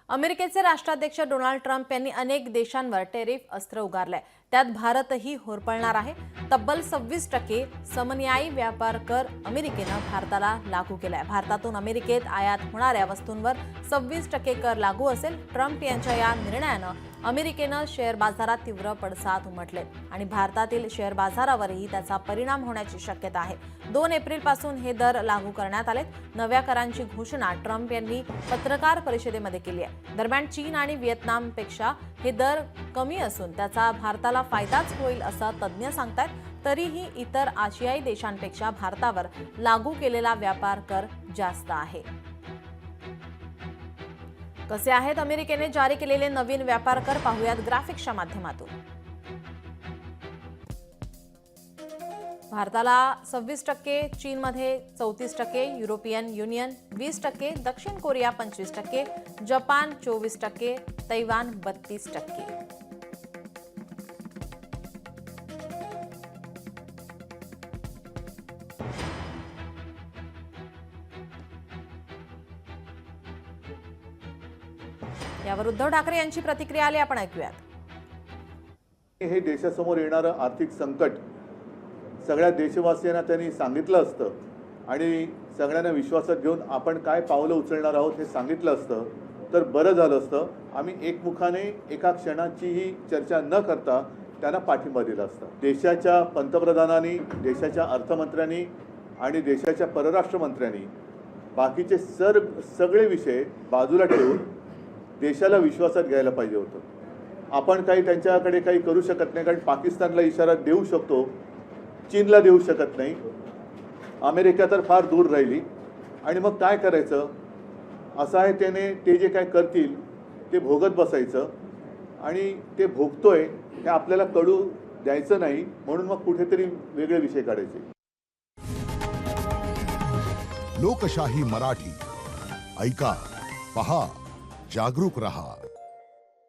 अमेरिकेचे राष्ट्राध्यक्ष Donald Trump यांनी अनेक देशांवर टेरिफ अस्त्र उगारलंय। त्यात भारतही होरपळणार आहे। तब्बल 26% समन्यायी व्यापार कर अमेरिकेनं भारताला लागू केलाय। भारतातून अमेरिकेत आयात होणाऱ्या वस्तूंवर 26% कर लागू असेल। ट्रम्प यांच्या या निर्णयानं अमेरिकेनं शेअर बाजारात तीव्र पडसाद उमटले आणि भारतातील शेअर बाजारावरही त्याचा परिणाम होण्याची शक्यता आहे। 2 एप्रिलपासून हे दर लागू करण्यात आलेत। नव्या करांची घोषणा ट्रम्प यांनी पत्रकार परिषदेमध्ये केली आहे। दरम्यान चीन आणि व्हिएतनामपेक्षा हे दर कमी असून त्याचा भारताला फायदाच होईल असं तज्ज्ञ सांगतात। तरीही इतर आशियाई देशांपेक्षा भारतावर लागू केलेला व्यापार कर जास्त आहे। कसे आहेत अमेरिकेने जारी केलेले नवीन व्यापार कर पाहूयात ग्राफिक्सच्या माध्यमातून। भारताला 26%, चीनमध्ये 34%, युरोपियन युनियन 20%, दक्षिण कोरिया 25%, जपान 24%, तैवान 32%। यावर उद्धव ठाकरे यांची प्रतिक्रिया आली, आपण ऐकूयात। हे देशासमोर येणारं आर्थिक संकट सगळ्या देशवासियांना त्यांनी सांगितलं असतं आणि सगळ्यांना विश्वासात घेऊन आपण काय पावलं उचलणार आहोत हे सांगितलं असतं तर बरं झालं असतं। आम्ही एकमुखाने एका क्षणाचीही चर्चा न करता त्यांना पाठिंबा दिला असता। देशाच्या पंतप्रधानांनी, देशाच्या अर्थमंत्र्यांनी आणि देशाच्या परराष्ट्र मंत्र्यांनी बाकीचे सगळे विषय बाजूला ठेवून देशाला विश्वासात घ्यायला पाहिजे होतं। आपण काही त्यांच्याकडे काही करू शकत नाही, कारण पाकिस्तानला इशारा देऊ शकतो, चीनला देऊ शकत नाही, अमेरिका तर फार दूर राहिली। आणि मग काय करायचं असं आहे, ते जे काय करतील ते भोगत बसायचं आणि ते भोगतोय हे आपल्याला कळू द्यायचं नाही, म्हणून मग कुठेतरी वेगळे विषय काढायचे। लोकशाही मराठी ऐका, पहा, जागरूक रहा।